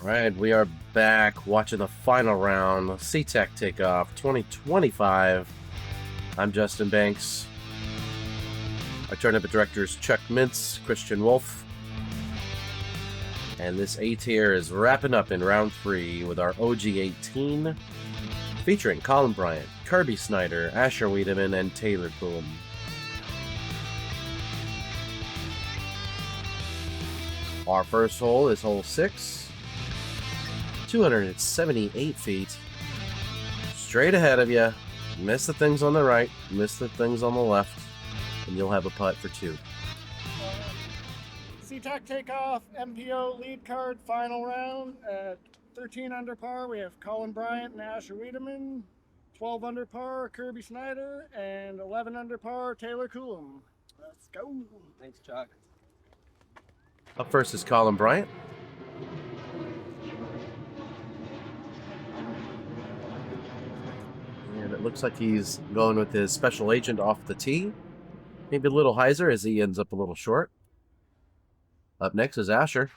Alright, we are back watching the final round, SeaTac Takeoff 2025. I'm Justin Banks. Our tournament directors Chuck Mintz, Christian Wolf. And this A tier is wrapping up in round 3 with our OG18, featuring Colin, Bryant, Kirby, Snyder, Asher Weideman, and Taylor Coulam. Our first hole is hole 6. 278 feet. Straight ahead of you. Miss the things on the right, miss the things on the left, and you'll have a putt for 2. SeaTac Takeoff, MPO lead card, final round. At 13 under par, we have Colin, Bryant, and Asher Weideman. 12 under par, Kirby, Snyder, and 11 under par, Taylor Coulam. Let's go. Thanks, Chuck. Up first is Colin Bryant. And it looks like he's going with his special agent off the tee. Maybe a little hyzer as he ends up a little short. Up next is Asher.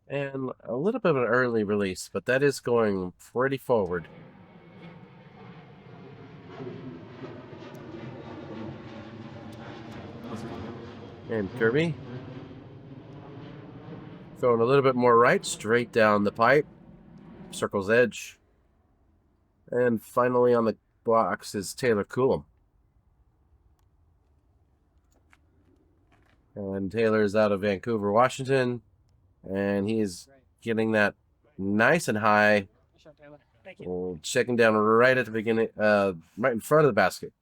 And a little bit of an early release, but that is going pretty forward. And Kirby. Throwing a little bit more right, straight down the pipe. Circle's edge. And finally on the box is Taylor Coulam. And Taylor's out of Vancouver, Washington. And he's getting that nice and high. Thank you. Checking down right at the beginning, right in front of the basket.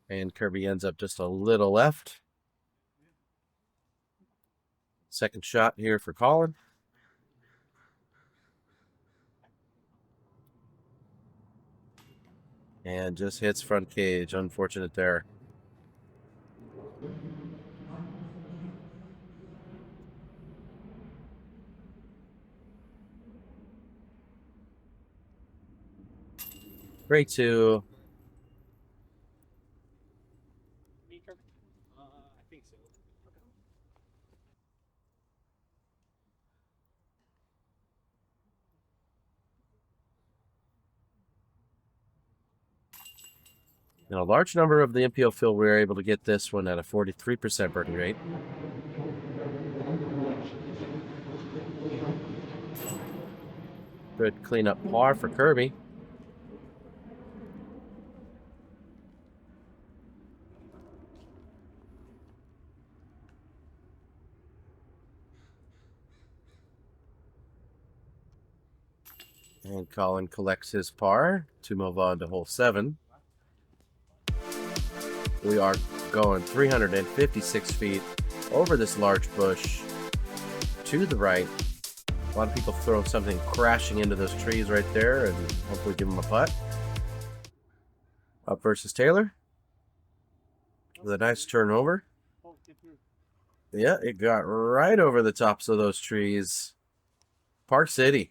And Kirby ends up just a little left. Second shot here for Colin. And just hits front cage. Unfortunate there. Grade 2. I think so. In a large number of the MPO field, we were able to get this one at a 43% birdie rate. Good cleanup par for Kirby. And Colin collects his par to move on to hole 7. We are going 356 feet over this large bush to the right. A lot of people throw something crashing into those trees right there and hopefully give them a putt. Up versus Taylor with a nice turnover. Yeah, it got right over the tops of those trees. Park City.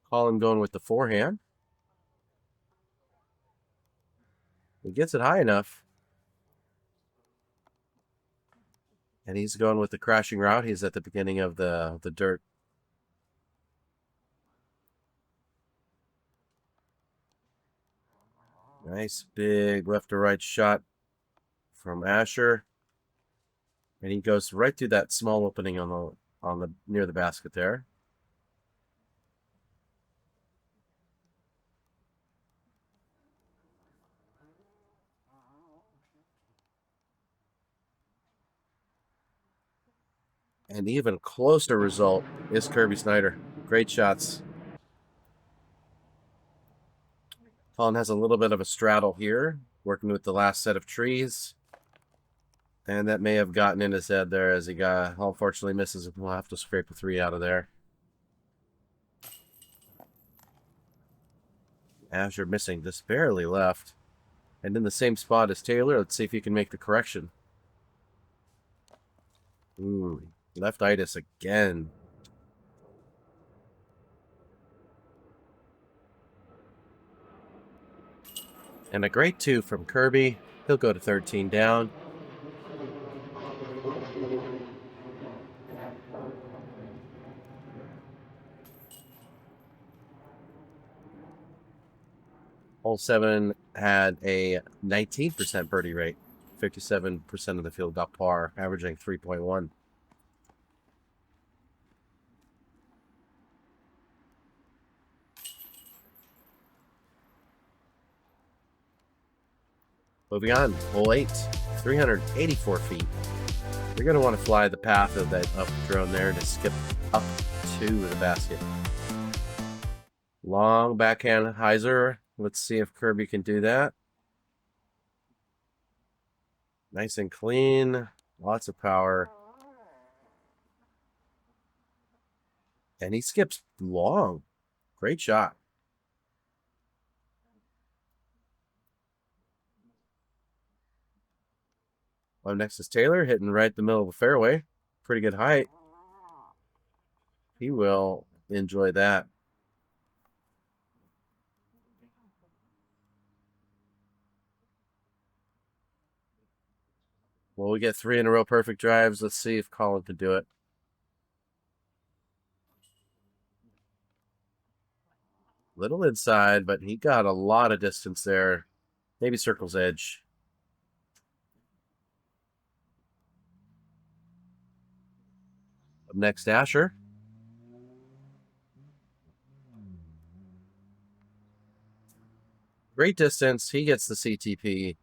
Colin going with the forehand. He gets it high enough. And he's going with the crashing route. He's at the beginning of the dirt. Nice big left to right shot from Asher. And he goes right through that small opening on the near the basket there. An even closer result is Kirby Snyder. Great shots. Colin has a little bit of a straddle here, working with the last set of trees. And that may have gotten in his head there as he unfortunately misses. We'll have to scrape a 3 out of there. Asher missing just barely left. And in the same spot as Taylor. Let's see if he can make the correction. Ooh, leftitis again. And a great 2 from Kirby. He'll go to 13 down. Hole 7 had a 19% birdie rate. 57% of the field got par, averaging 3.1. Moving on, hole 8, 384 feet. You're going to want to fly the path of that up drone there to skip up to the basket. Long backhand hyzer. Let's see if Kirby can do that. Nice and clean. Lots of power. And he skips long. Great shot. Up next is Taylor, hitting right the middle of the fairway. Pretty good height. He will enjoy that. Well, we get 3 in a row perfect drives. Let's see if Colin can do it. Little inside, but he got a lot of distance there. Maybe circle's edge. Up next, Asher. Great distance. He gets the CTP.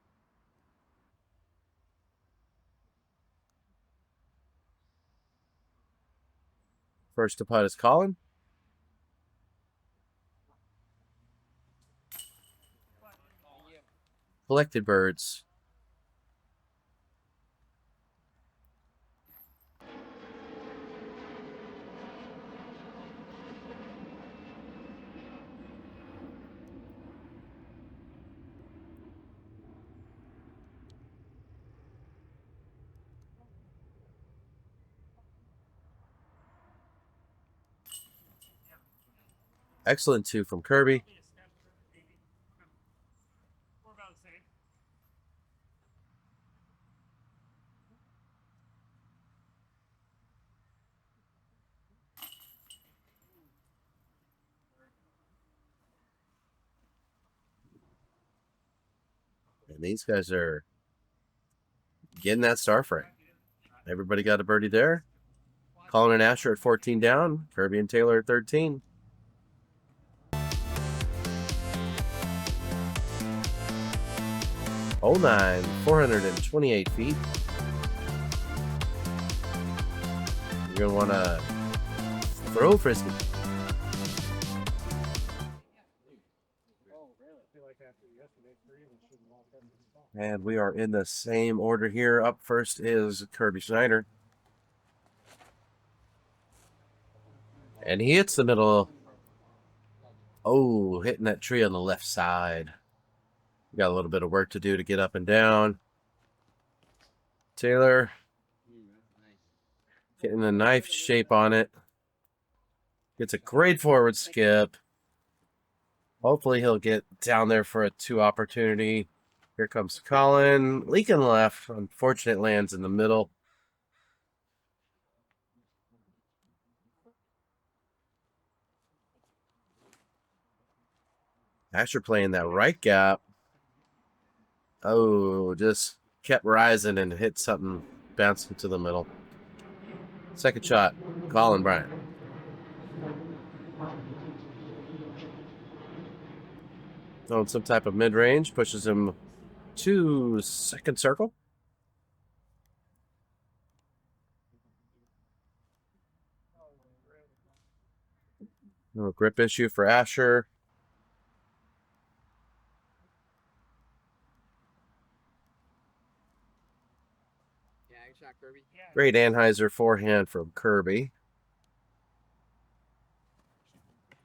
First to putt is Colin. Collected birds. Excellent 2 from Kirby. And these guys are getting that star frame. Everybody got a birdie there. Colin and Asher at 14 down. Kirby and Taylor at 13. Hole 9, 428 feet. You're going to want to throw frisbee. And we are in the same order here. Up first is Kirby Snyder. And he hits the middle. Oh, hitting that tree on the left side. We got a little bit of work to do to get up and down. Taylor getting a knife shape on it. Gets a great forward skip. Hopefully he'll get down there for a 2 opportunity. Here comes Colin. Leaking left. Unfortunate lands in the middle. Asher playing that right gap. Oh, just kept rising and hit something, bouncing to the middle. Second shot, Colin Bryant. Throwing some type of mid-range, pushes him to second circle. No grip issue for Asher. Yeah, good shot, Kirby. Great Anheuser forehand from Kirby.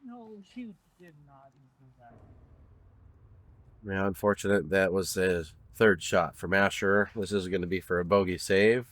No, she did not do that. Yeah, unfortunate that was a third shot from Asher. This is going to be for a bogey save.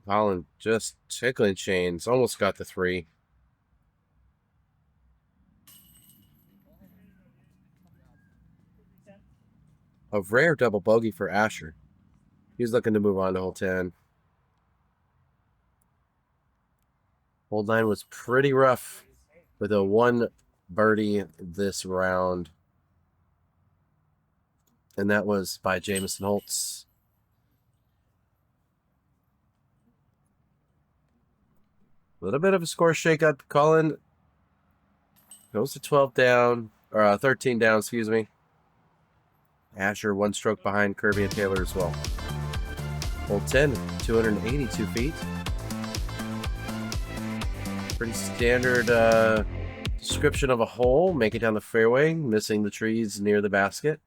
Colin just tickling chains. Almost got the 3. A rare double bogey for Asher. He's looking to move on to hole 10. Hole 9 was pretty rough with a 1 birdie this round. And that was by Jamison Holtz. A little bit of a score shakeup. Colin goes to 12 down, or 13 down, excuse me. Asher 1 stroke behind Kirby and Taylor as well. Hole 10, 282 feet. Pretty standard description of a hole. Make it down the fairway, missing the trees near the basket.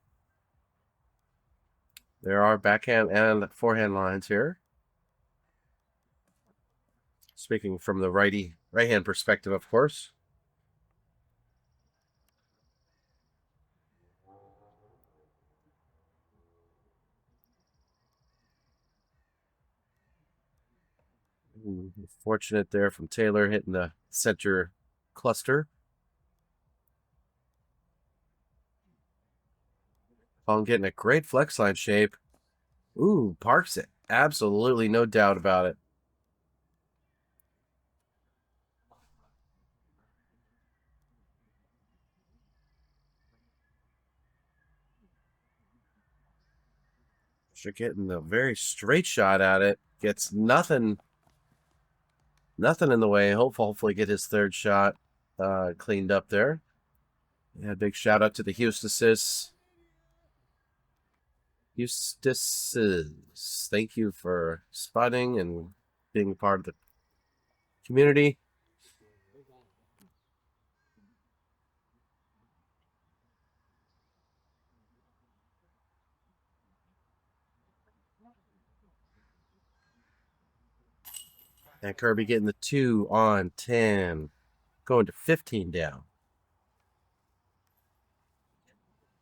There are backhand and forehand lines here. Speaking from the right-hand perspective, of course. Fortunate there from Taylor hitting the center cluster. Colin getting a great flex line shape. Ooh, parks it. Absolutely no doubt about it. You're getting a very straight shot at it. Gets nothing in the way. Hopefully get his third shot cleaned up there. Yeah, big shout out to the Eustaces. Thank you for spotting and being part of the community. And Kirby getting the 2 on 10. Going to 15 down.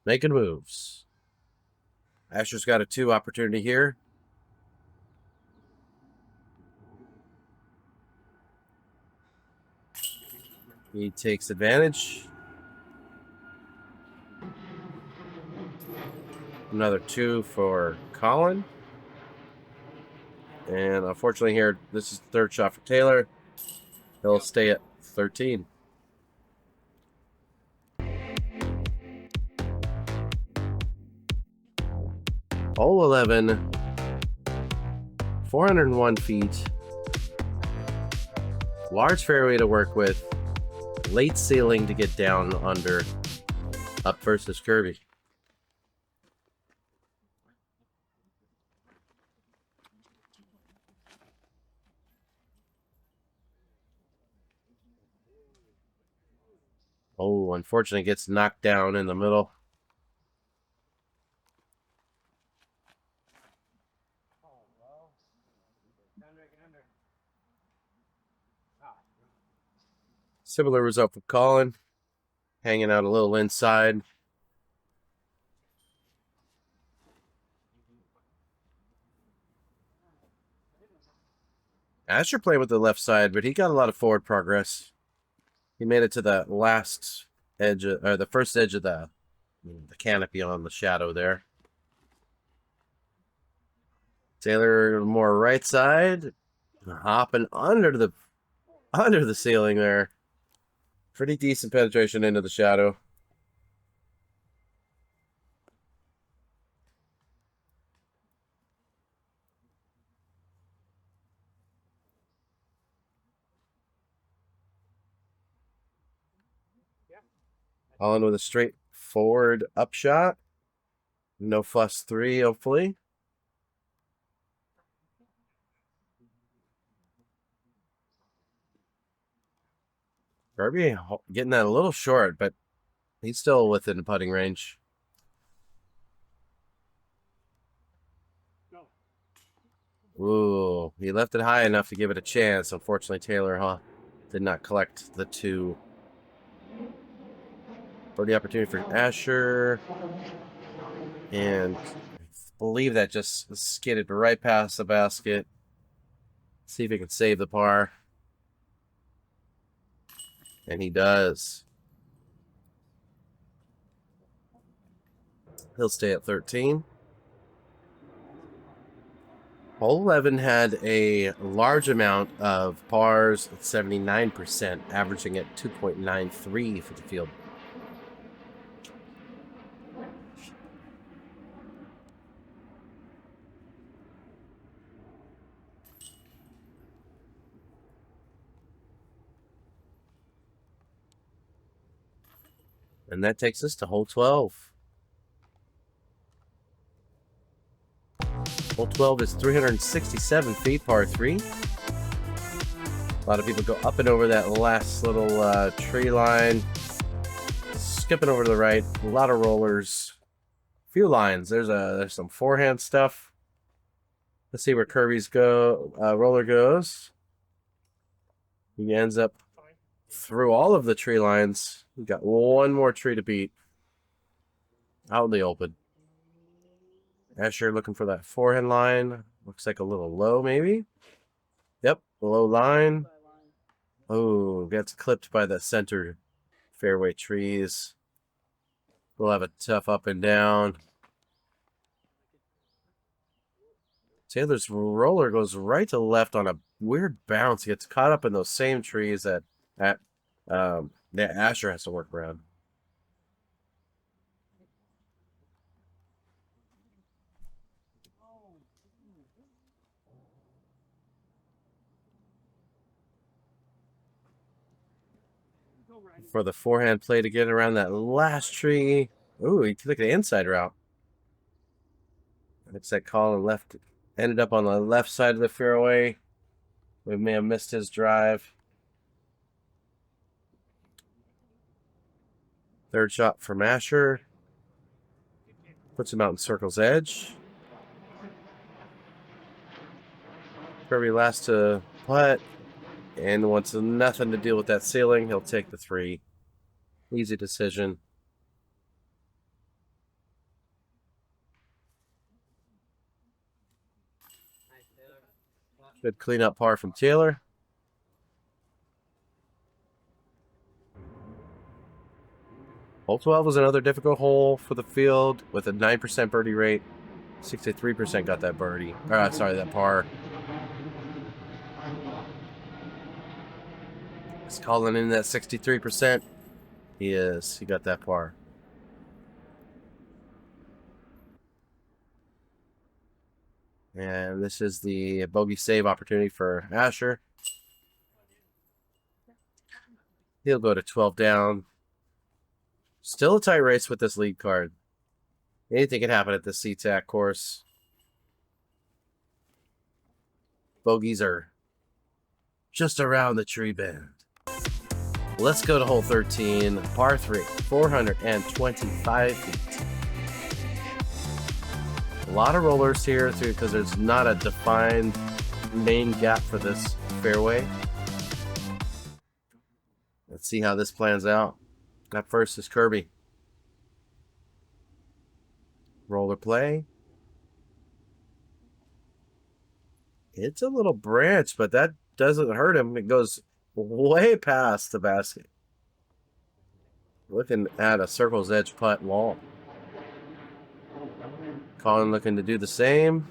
Making moves. Asher's got a 2 opportunity here. He takes advantage. Another 2 for Colin. And unfortunately here, this is the third shot for Taylor. He'll stay at 13. Hole 11. 401 feet. Large fairway to work with. Late ceiling to get down under. Up first is Kirby. Oh, unfortunately gets knocked down in the middle. Similar result for Colin. Hanging out a little inside. Asher played with the left side, but he got a lot of forward progress. He made it to the last edge, or the first edge of the canopy on the shadow there. Taylor more right side, hopping under the ceiling there. Pretty decent penetration into the shadow. Colin with a straightforward upshot. No fuss 3, hopefully. Kirby getting that a little short, but he's still within putting range. Ooh, he left it high enough to give it a chance. Unfortunately, Taylor did not collect the 2. Birdie opportunity for Asher. And I believe that just skidded right past the basket. See if he can save the par. And he does. He'll stay at 13. Hole 11 had a large amount of pars at 79%, averaging at 2.93 for the field. And that takes us to hole 12. Hole 12 is 367 feet, par 3. A lot of people go up and over that last little tree line. Skipping over to the right. A lot of rollers. Few lines. There's some forehand stuff. Let's see where Kirby's roller goes. He ends up through all of the tree lines. We got one more tree to beat. Out in the open. Asher looking for that forehand line. Looks like a little low, maybe. Yep, low line. Oh, gets clipped by the center fairway trees. We'll have a tough up and down. Taylor's roller goes right to left on a weird bounce. He gets caught up in those same trees that Asher has to work around. For the forehand play to get around that last tree. Ooh, he took the inside route. Looks like Colin ended up on the left side of the fairway. We may have missed his drive. Third shot from Asher. Puts him out in circle's edge. Kirby last to putt. And wants nothing to deal with that ceiling. He'll take the 3. Easy decision. Good cleanup par from Taylor. Hole 12 was another difficult hole for the field with a 9% birdie rate. 63% got that birdie. That par. Is Colin in that 63%? He is. He got that par. And this is the bogey save opportunity for Asher. He'll go to 12 down. Still a tight race with this lead card. Anything can happen at the SeaTac course. Bogeys are just around the tree bend. Let's go to hole 13, par 3, 425 feet. A lot of rollers here too, because there's not a defined main gap for this fairway. Let's see how this plans out. Up first is Kirby. Roller play. It's a little branch, but that doesn't hurt him. It goes way past the basket. Looking at a circle's edge putt long. Colin looking to do the same.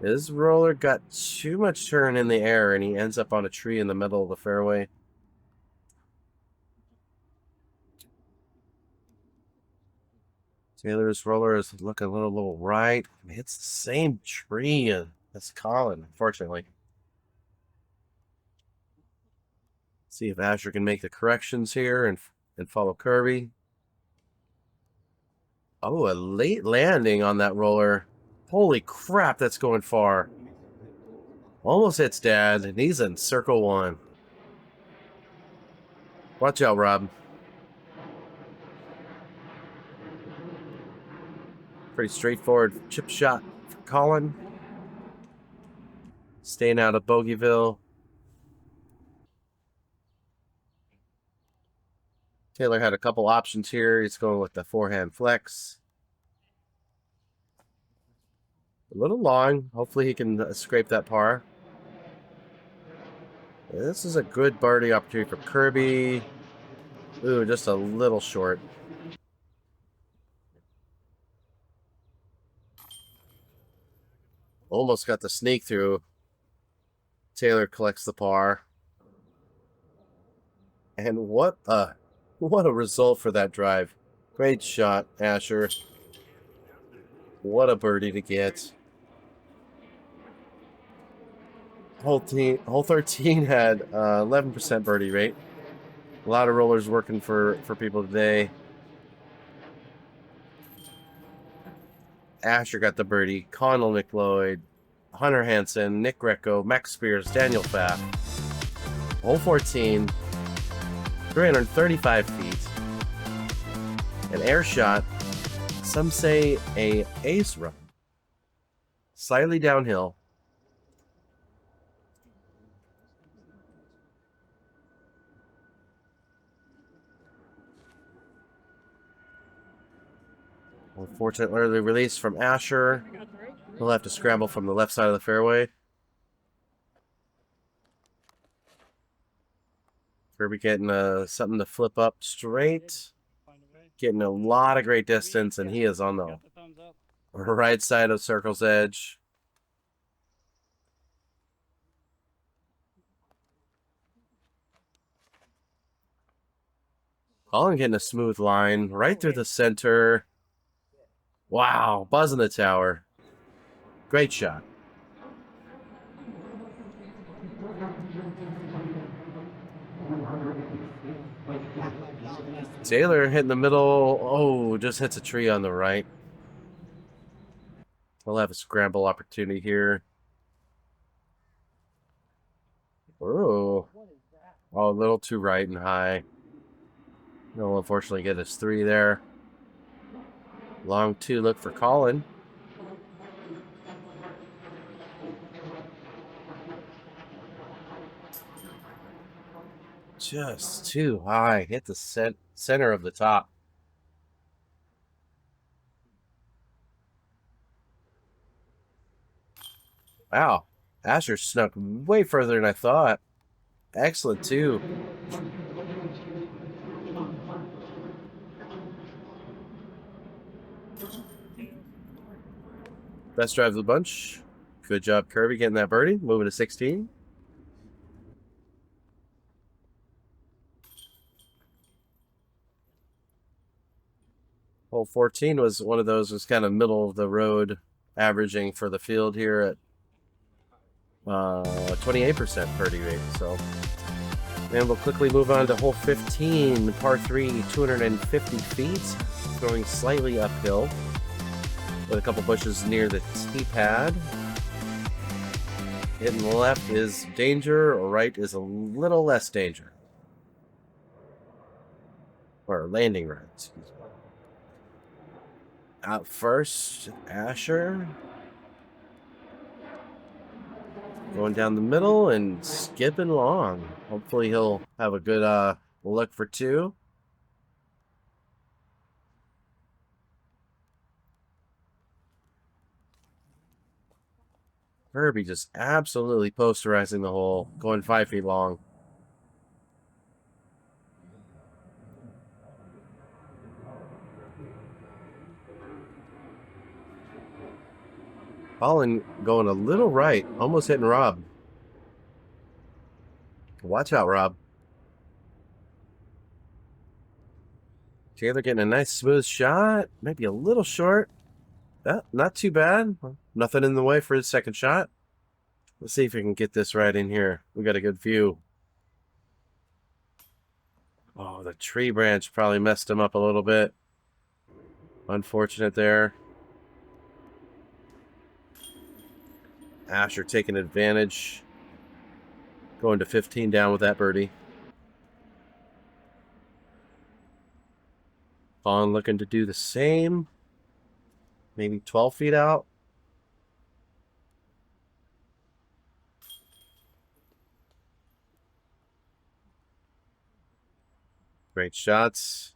His roller got too much turn in the air, and he ends up on a tree in the middle of the fairway. Taylor's roller is looking a little right. It's the same tree as Colin, unfortunately. See if Asher can make the corrections here and follow Kirby. Oh, a late landing on that roller. Holy crap, that's going far. Almost hits Dad, and he's in circle 1. Watch out, Rob. Pretty straightforward chip shot for Colin. Staying out of Bogeyville. Taylor had a couple options here. He's going with the forehand flex. A little long. Hopefully he can scrape that par. This is a good birdie opportunity for Kirby. Ooh, just a little short. Almost got the sneak through. Taylor collects the par. And what a result for that drive. Great shot, Asher. What a birdie to get. Hole 13 had 11% birdie rate. A lot of rollers working for people today. Asher got the birdie. Connell McLeod, Hunter Hansen, Nick Greco, Max Spears, Daniel Pfaff. Hole 14, 335 feet. An air shot. Some say a ace run. Slightly downhill. Unfortunate early release from Asher. He'll have to scramble from the left side of the fairway. Kirby getting something to flip up straight. Getting a lot of great distance, and he is on the right side of Circle's edge. Colin getting a smooth line right through the center. Wow, buzzing the tower. Great shot. Taylor hitting the middle. Oh, just hits a tree on the right. We'll have a scramble opportunity here. Oh, a little too right and high. He'll unfortunately get his 3 there. Long 2 look for Colin. Just too high. Hit the center of the top. Wow. Asher snuck way further than I thought. Excellent, too. Best drive of the bunch. Good job, Kirby, getting that birdie. Moving to 16. Hole 14 was one of those, was kind of middle of the road averaging for the field here at 28% birdie rate. So, and we'll quickly move on to hole 15, par 3, 250 feet, going slightly uphill with a couple bushes near the tee pad. Hitting left is danger, right is a little less danger. Or landing right, excuse me. Out first, Asher. Going down the middle and skipping long. Hopefully he'll have a good look for 2. Kirby just absolutely posterizing the hole, going 5 feet long. Colin going a little right, almost hitting Rob. Watch out, Rob. Taylor getting a nice smooth shot. Maybe a little short. Not too bad. Nothing in the way for his second shot. Let's see if we can get this right in here. We got a good view. Oh, the tree branch probably messed him up a little bit. Unfortunate there. Asher taking advantage. Going to 15 down with that birdie. Colin looking to do the same. Maybe 12 feet out. Great shots.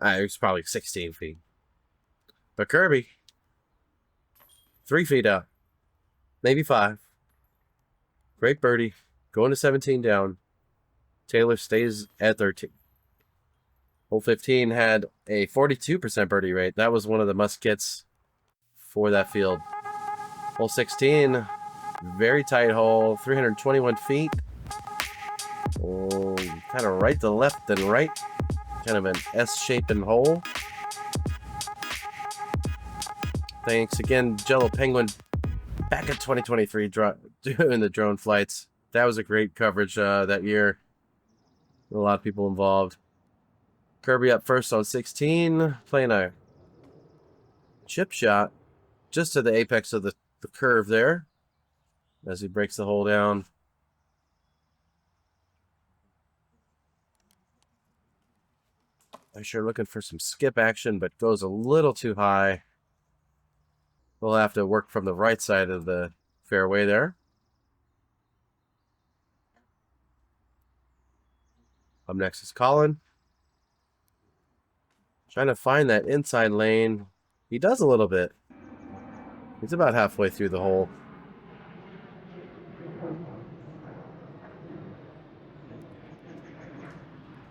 It was probably 16 feet. But Kirby, 3 feet out. Maybe 5. Great birdie. Going to 17 down. Taylor stays at 13. Hole 15 had a 42% birdie rate. That was one of the must-gets for that field. Hole 16, very tight hole, 321 feet. Oh, kind of right to left and right. Kind of an S-shaped hole. Thanks again, Jello Penguin, back in 2023 doing the drone flights. That was a great coverage that year. A lot of people involved. Kirby up first on 16, playing a chip shot just to the apex of the curve there as he breaks the hole down. I'm sure looking for some skip action, but goes a little too high. We'll have to work from the right side of the fairway there. Up next is Colin. Trying to find that inside lane. He does a little bit. He's about halfway through the hole.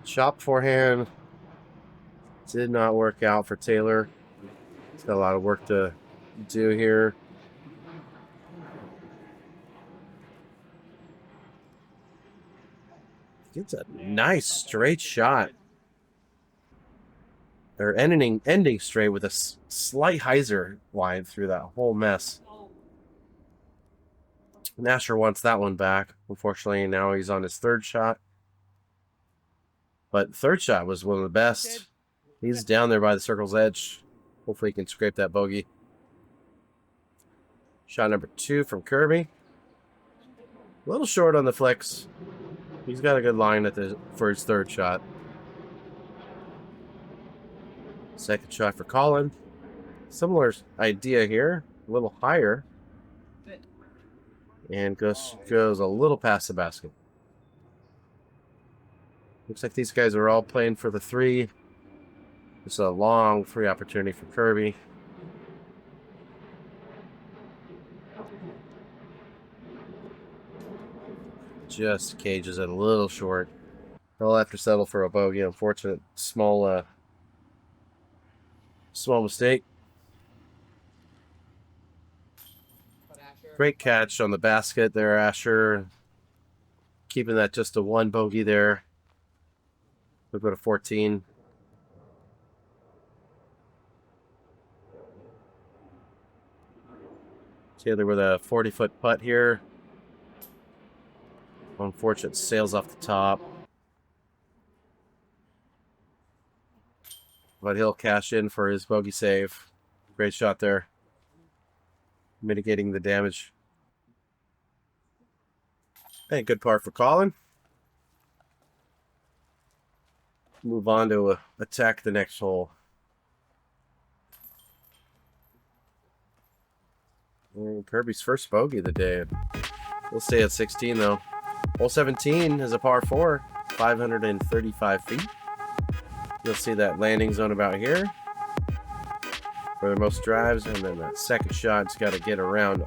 Chopped forehand. Did not work out for Taylor. He's got a lot of work to do here. Gets a nice straight shot. They're ending straight with a slight hyzer line through that whole mess. Nasher wants that one back. Unfortunately, now he's on his third shot. But third shot was one of the best. He's down there by the circle's edge. Hopefully he can scrape that bogey. Shot number 2 from Kirby. A little short on the flicks. He's got a good line for his third shot. Second shot for Colin. Similar idea here. A little higher. And goes a little past the basket. Looks like these guys are all playing for the 3. It's a long free opportunity for Kirby. Just cages it a little short. He'll have to settle for a bogey. Unfortunate small mistake. Great catch on the basket there, Asher. Keeping that just to 1 bogey there. We'll go to 14. Taylor with a 40-foot putt here. Unfortunate sails off the top. But he'll cash in for his bogey save. Great shot there. Mitigating the damage. Hey, good par for Colin. Move on to attack the next hole. And Kirby's first bogey of the day. We'll stay at 16 though. Hole 17 is a par 4, 535 feet. You'll see that landing zone about here for the most drives, and then that second shot's got to get around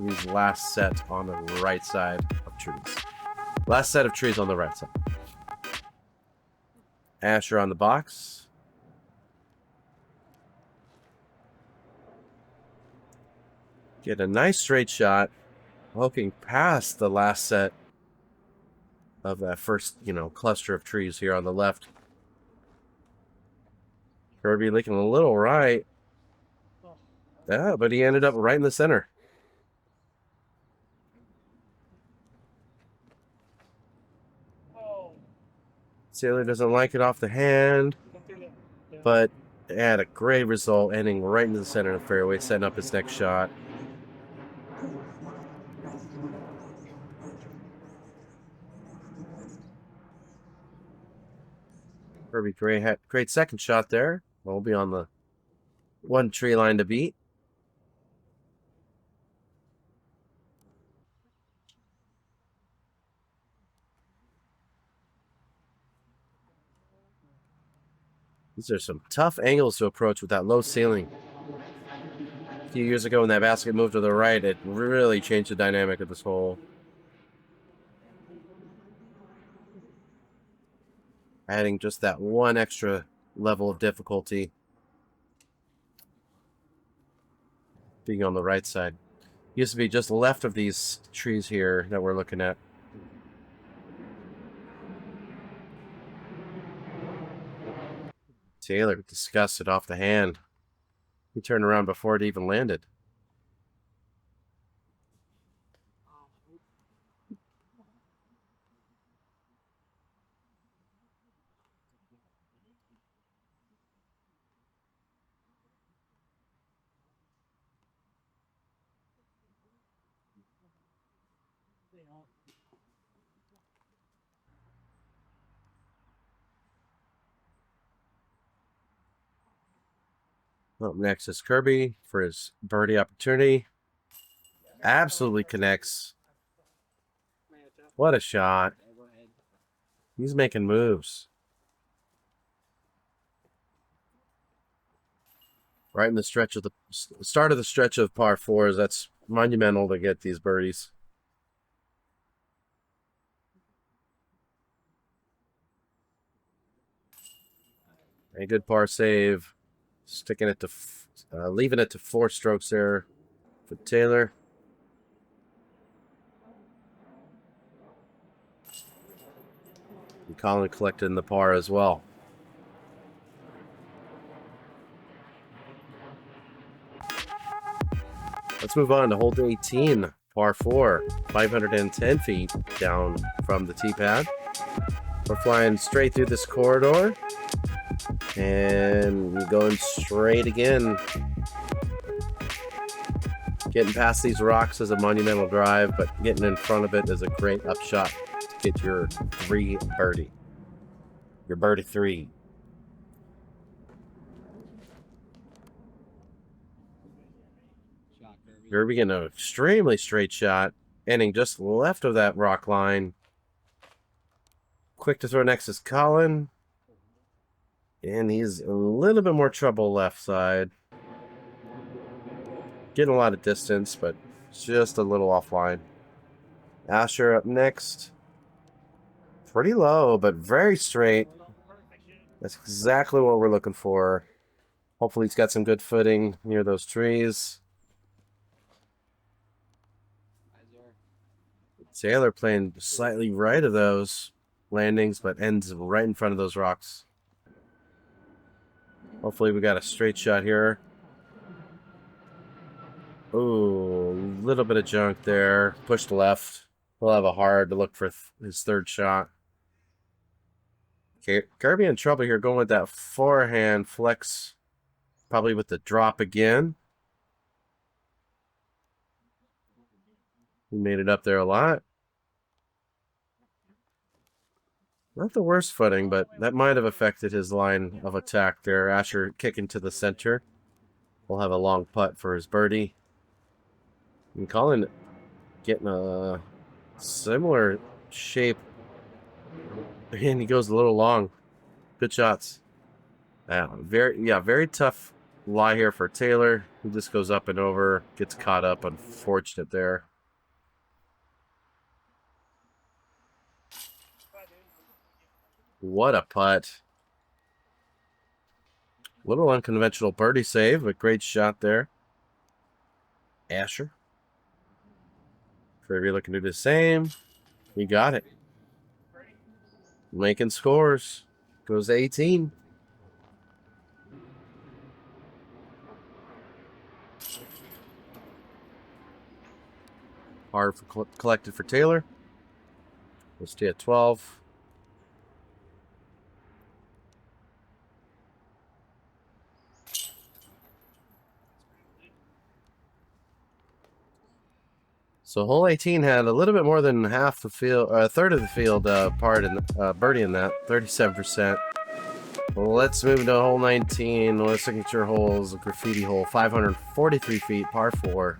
these last set on the right side of trees. Last set of trees on the right side. Asher on the box. Get a nice straight shot, looking past the last set of that first, cluster of trees here on the left. Kirby looking a little right. Yeah, but he ended up right in the center. Taylor doesn't like it off the hand, but had a great result, ending right in the center of the fairway, setting up his next shot. Kirby, great second shot there. We'll be on the one tree line to beat. These are some tough angles to approach with that low ceiling. A few years ago when that basket moved to the right, it really changed the dynamic of this hole. Adding just that one extra level of difficulty. Being on the right side. Used to be just left of these trees here that we're looking at. Taylor disgusted off the hand. He turned around before it even landed. Up next is Kirby for his birdie opportunity. Absolutely connects. What a shot. He's making moves. Right in the stretch of the start of the stretch of par fours. That's monumental to get these birdies. A good par save. Sticking it to, leaving it to 4 strokes there for Taylor. And Colin collected in the par as well. Let's move on to hole 18, par 4, 510 feet down from the tee pad. We're flying straight through this corridor. And going straight again. Getting past these rocks is a monumental drive, but getting in front of it is a great upshot to get your 3 birdie. Your birdie 3. Kirby getting an extremely straight shot, ending just left of that rock line. Quick to throw next is Colin. And he's a little bit more trouble left side. Getting a lot of distance, but just a little offline. Asher up next. Pretty low, but very straight. That's exactly what we're looking for. Hopefully he's got some good footing near those trees. Taylor playing slightly right of those landings, but ends right in front of those rocks. Hopefully we got a straight shot here. Ooh, a little bit of junk there. Pushed left. We'll have a hard to look for his 3rd shot. Okay, Kirby in trouble here going with that forehand flex. Probably with the drop again. He made it up there a lot. Not the worst footing, but that might have affected his line of attack there. Asher kicking to the center. We'll have a long putt for his birdie. And Colin getting a similar shape. And he goes a little long. Good shots. Very tough lie here for Taylor. He just goes up and over. Gets caught up. Unfortunate there. What a putt. Little unconventional birdie save, but great shot there. Asher. Kirby looking to do the same. He got it. Making scores. Goes to 18. Hard for collected for Taylor. We'll stay at 12. So hole 18 had a little bit more than half the field, a third of the field birdie in that, 37%. Well, let's move to hole 19. One of the signature holes, a graffiti hole, 543 feet, par 4.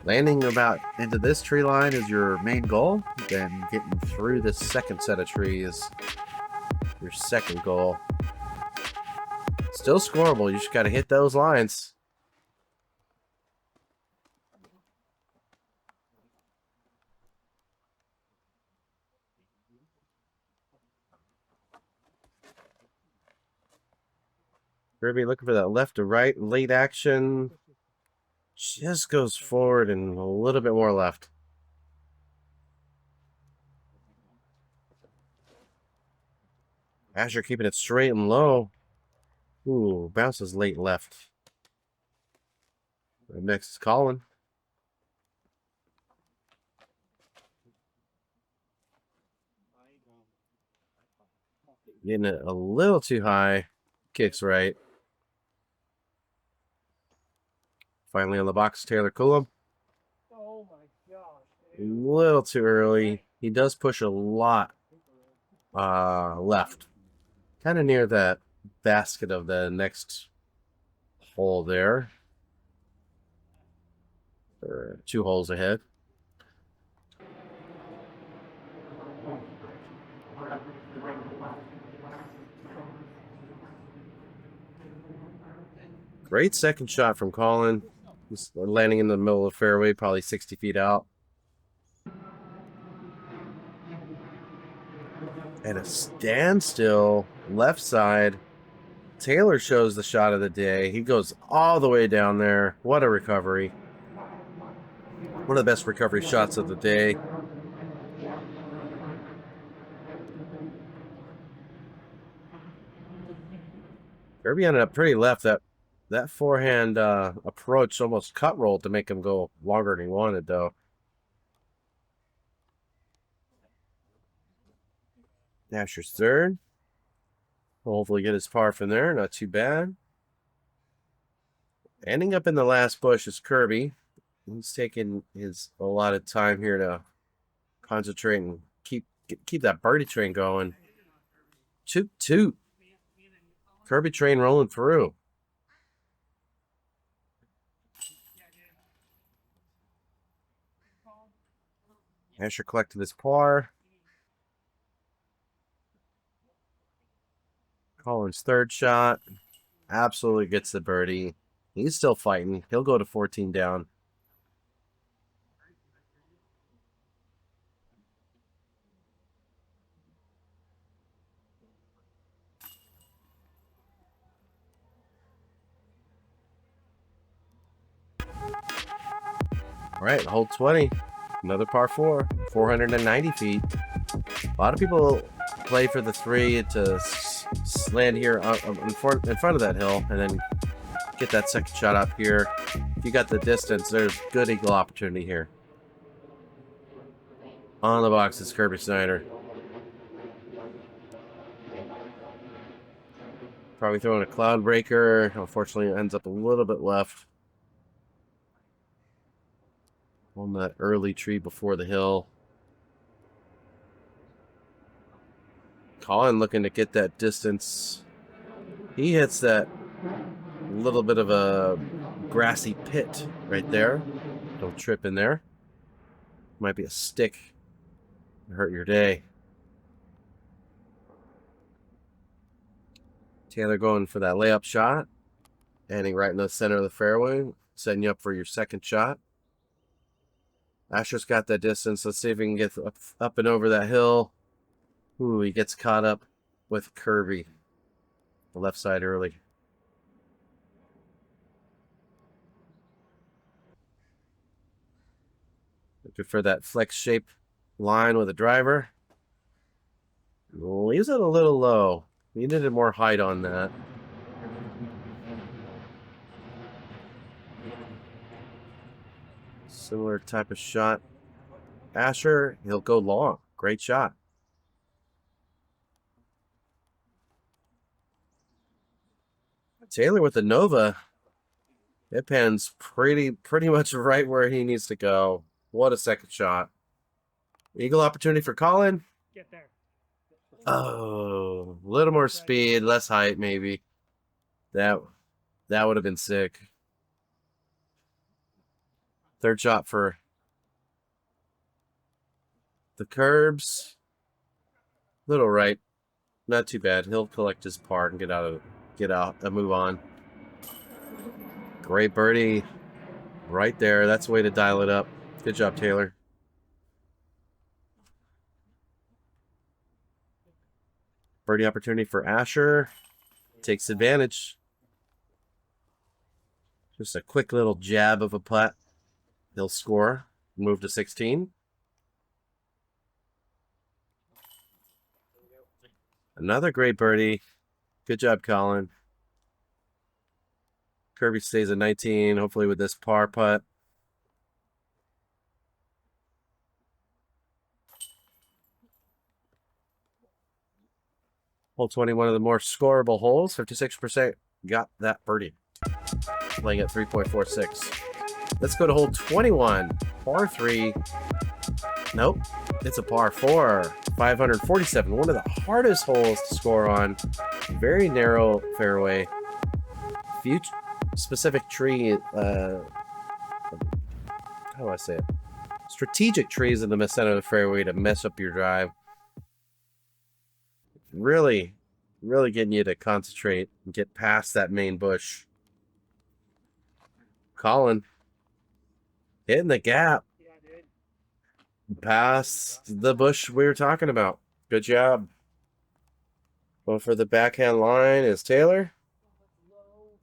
Landing about into this tree line is your main goal. Then getting through this second set of trees, your second goal. Still scoreable. You just got to hit those lines. Kirby looking for that left to right late action. Just goes forward and a little bit more left. Asher keeping it straight and low. Ooh, bounces late left. Right next is Colin. Getting it a little too high. Kicks right. Finally on the box, Taylor Coulam. Oh my gosh. A little too early. He does push a lot left. Kind of near that basket of the next hole there. Or 2 holes ahead. Great second shot from Colin. Just landing in the middle of the fairway, probably 60 feet out. And a standstill left side. Taylor shows the shot of the day. He goes all the way down there. What a recovery. One of the best recovery shots of the day. Kirby ended up pretty left. That forehand approach almost cut rolled to make him go longer than he wanted, though. Asher's third. Hopefully get his par from there. Not too bad. Ending up in the last bush is Kirby. He's taking his allotted time here to concentrate and keep that birdie train going. Toot toot. Kirby train rolling through. Asher collected his par. Colin's third shot. Absolutely gets the birdie. He's still fighting. He'll go to 14 down. All right, hole 20. Another par 4. 490 feet. A lot of people play for the 3 to land here in front of that hill and then get that second shot up here. If you got the distance, there's good eagle opportunity here. On the box is Kirby Snyder. Probably throwing a cloud breaker. Unfortunately, it ends up a little bit left on that early tree before the hill. Colin looking to get that distance. He hits that little bit of a grassy pit right there. Don't trip in there. Might be a stick to hurt your day. Taylor going for that layup shot. Landing right in the center of the fairway. Setting you up for your second shot. Asher's got that distance. Let's see if he can get up and over that hill. Ooh, he gets caught up with Kirby. The left side early. Looking for that flex shape line with a driver. Leaves it a little low. He needed more height on that. Similar type of shot. Asher, he'll go long. Great shot. Taylor with the Nova. It pans pretty much right where he needs to go. What a second shot. Eagle opportunity for Colin. Get there. Oh, a little more speed, less height, maybe. That would have been sick. Third shot for the Curbs. Little right. Not too bad. He'll collect his part and get out and move on. Great birdie. Right there. That's the way to dial it up. Good job, Taylor. Birdie opportunity for Asher. Takes advantage. Just a quick little jab of a putt. He'll score. Move to 16. Another great birdie. Good job, Colin. Kirby stays at 19, hopefully with this par putt. Hole 20, one of the more scoreable holes. 56% got that birdie. Playing at 3.46. Let's go to hole 21. Par 3. Nope. It's a par 4. 547. One of the hardest holes to score on. Very narrow fairway. Few specific tree. How do I say it? Strategic trees in the center of the fairway to mess up your drive. Really getting you to concentrate and get past that main bush. Colin hitting the gap. Past the bush we were talking about. Good job. Going for the backhand line is Taylor.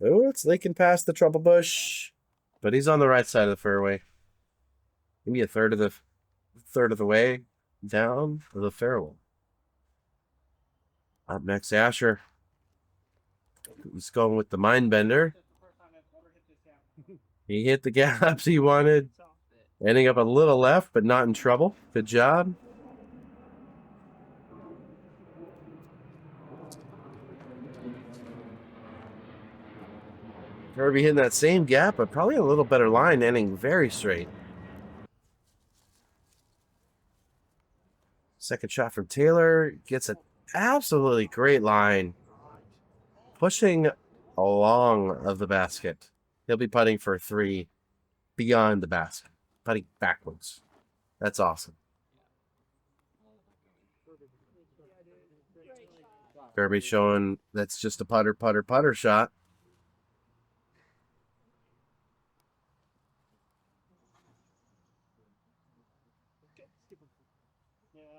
Oh, it's leaking past the trouble bush. But he's on the right side of the fairway. Maybe a third of the way down the fairway. Up next, Asher. He's going with the mind bender. He hit the gaps he wanted. Ending up a little left, but not in trouble. Good job. Kirby hitting that same gap, but probably a little better line, ending very straight. Second shot from Taylor. Gets an absolutely great line. Pushing along of the basket. He'll be putting for 3 beyond the basket. Putting backwards. That's awesome. Kirby showing that's just a putter shot.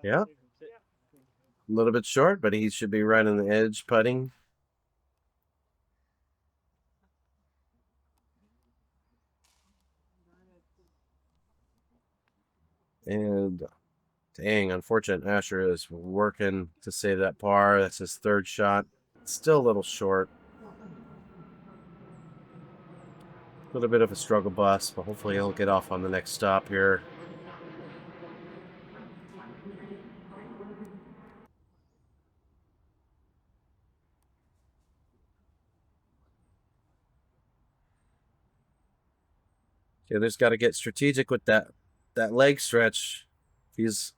Yeah. A little bit short, but he should be right on the edge putting. And dang, unfortunate. Asher is working to save that par. That's his third shot. Still a little short. A little bit of a struggle bus, but hopefully he'll get off on the next stop here. Okay, just got to get strategic with that leg stretch. These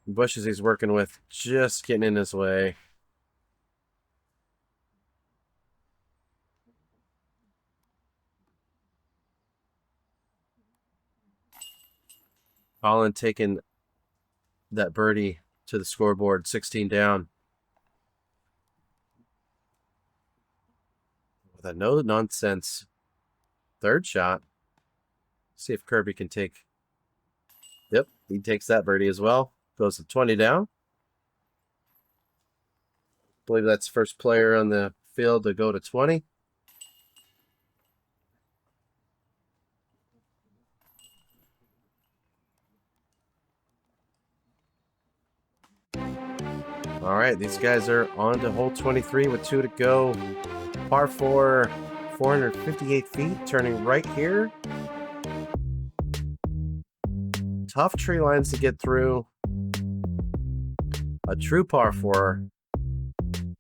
bushes he's working with just getting in his way. Colin taking that birdie to the scoreboard, 16 down. With a no-nonsense third shot. See if Kirby can take. Yep, he takes that birdie as well. Goes to 20 down. I believe that's first player on the field to go to 20. All right, these guys are on to hole 23 with 2 to go. Par 4, 458 feet, turning right here. Tough tree lines to get through. A true par 4.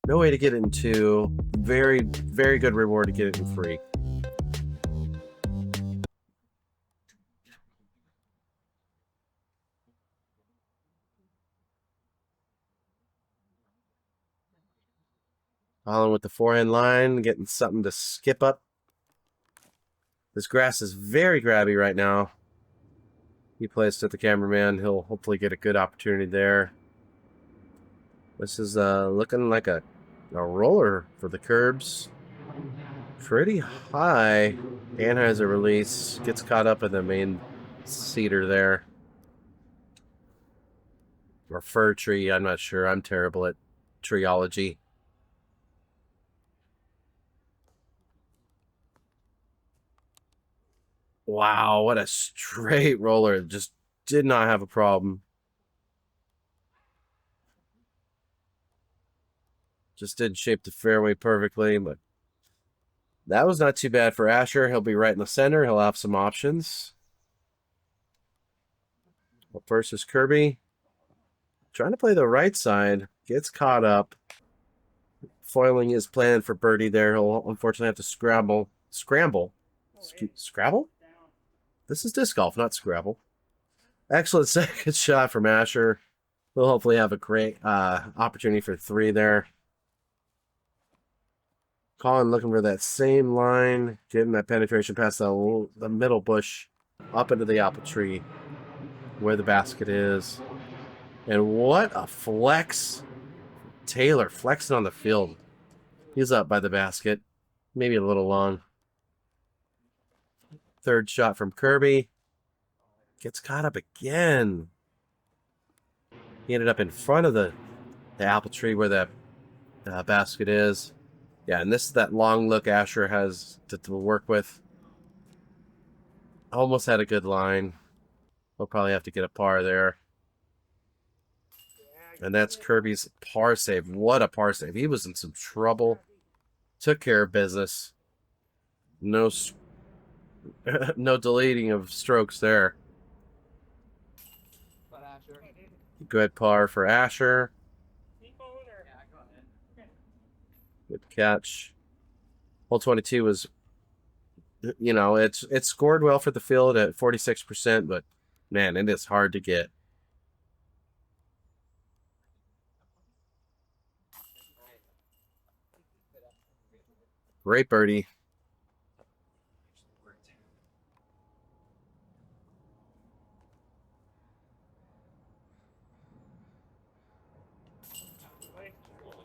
No way to get it in 2. Very, very good reward to get it in 3. Colin with the forehand line, getting something to skip up. This grass is very grabby right now. He plays to the cameraman. He'll hopefully get a good opportunity there. This is looking like a roller for the curbs. Pretty high. Dan has a release. Gets caught up in the main cedar there. Or fir tree. I'm not sure. I'm terrible at treeology. Wow, what a straight roller. Just did not have a problem. Just didn't shape the fairway perfectly, but that was not too bad for Asher. He'll be right in the center. He'll have some options. Well, first is Kirby. Trying to play the right side. Gets caught up. Foiling his plan for birdie there. He'll unfortunately have to scramble. Scramble? Scrabble? This is disc golf, not Scrabble. Excellent second shot from Asher. We'll hopefully have a great opportunity for 3 there. Colin looking for that same line, getting that penetration past the middle bush up into the apple tree where the basket is. And what a flex. Taylor flexing on the field. He's up by the basket. Maybe a little long. Third shot from Kirby. Gets caught up again. He ended up in front of the apple tree where the basket is. Yeah, and this is that long look Asher has to work with. Almost had a good line. We'll probably have to get a par there. And that's Kirby's par save. What a par save. He was in some trouble. Took care of business. No deleting of strokes there. Good par for Asher. Good catch. Hole 22 was, you know, it's scored well for the field at 46%, but man, it is hard to get. Great birdie.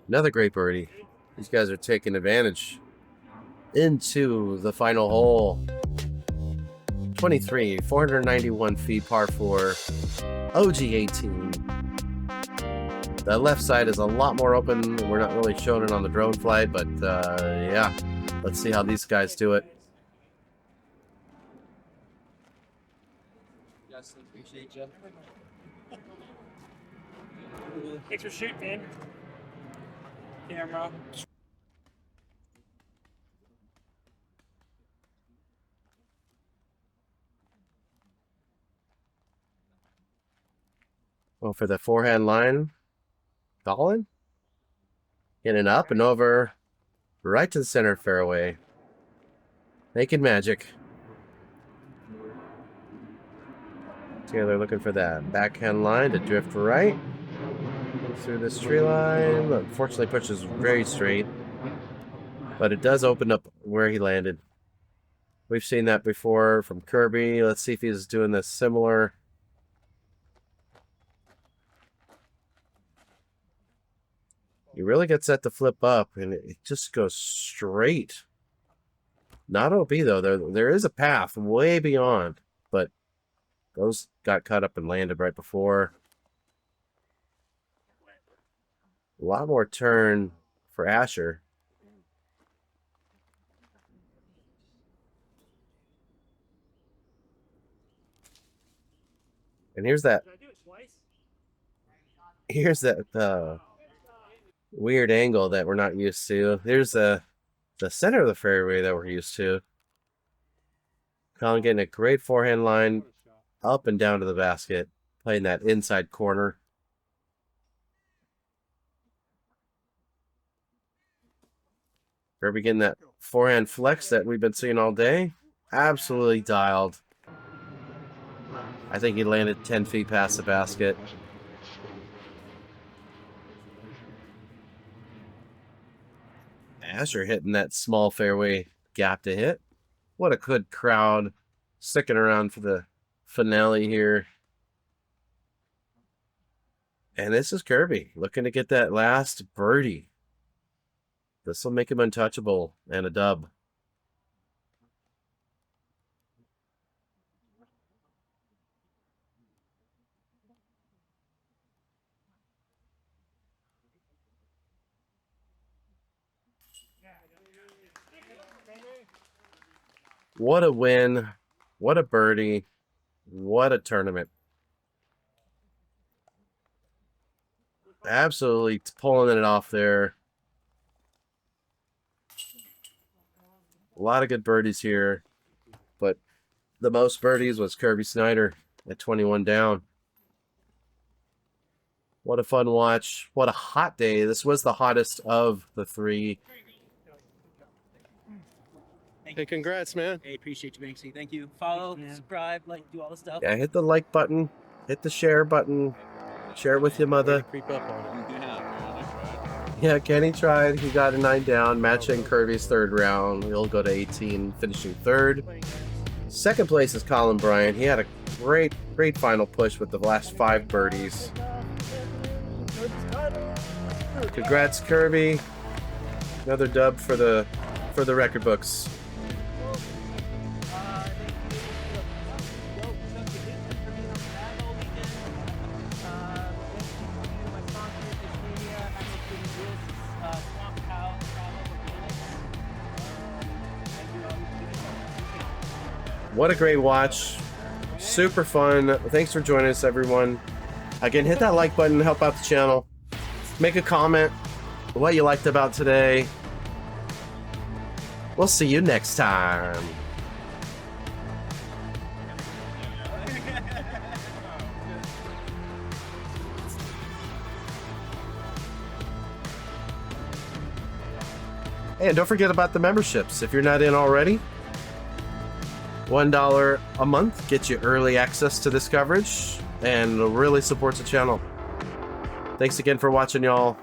Another great birdie. These guys are taking advantage into the final hole. 23, 491 feet, par 4, OG 18. The left side is a lot more open. We're not really showing it on the drone flight, but yeah, let's see how these guys do it. Justin, appreciate you. Thanks for shooting, man. Camera. Well, for the forehand line, Colin getting up and over right to the center fairway. Making magic. Taylor looking for that backhand line to drift right through this tree line. Unfortunately, pushes very straight, but it does open up where he landed. We've seen that before from Kirby. Let's see if he's doing this similar. He really gets set to flip up, and it just goes straight. Not OB, though. There is a path way beyond, but those got cut up and landed right before. A lot more turn for Asher. And here's that. Here's that weird angle that we're not used to. There's the center of the fairway that we're used to. Colin getting a great forehand line up and down to the basket, playing that inside corner. Kirby getting that forehand flex that we've been seeing all day. Absolutely dialed. I think he landed 10 feet past the basket. Asher hitting that small fairway gap to hit. What a good crowd sticking around for the finale here. And this is Kirby looking to get that last birdie. This will make him untouchable and a dub. What a win. What a birdie. What a tournament. Absolutely pulling it off there. A lot of good birdies here, but the most birdies was Kirby Snyder at 21 down. What a fun watch. What a hot day. This was the hottest of the three. Hey, congrats, man. Hey, appreciate you, Banksy. Thank you. Follow, subscribe, like, do all the stuff. Yeah, hit the like button, hit the share button, share it with your mother. Creep up on it. Yeah, Kenny tried. He got a 9 down, matching Kirby's third round. He'll go to 18, finishing third. Second place is Colin Bryant. He had a great final push with the last 5 birdies. Congrats, Kirby. Another dub for the record books. What a great watch. Super fun. Thanks for joining us, everyone. Again, hit that like button, help out the channel. Make a comment what you liked about today. We'll see you next time. Hey, and don't forget about the memberships. If you're not in already, $1 a month gets you early access to this coverage and really supports the channel. Thanks again for watching, y'all.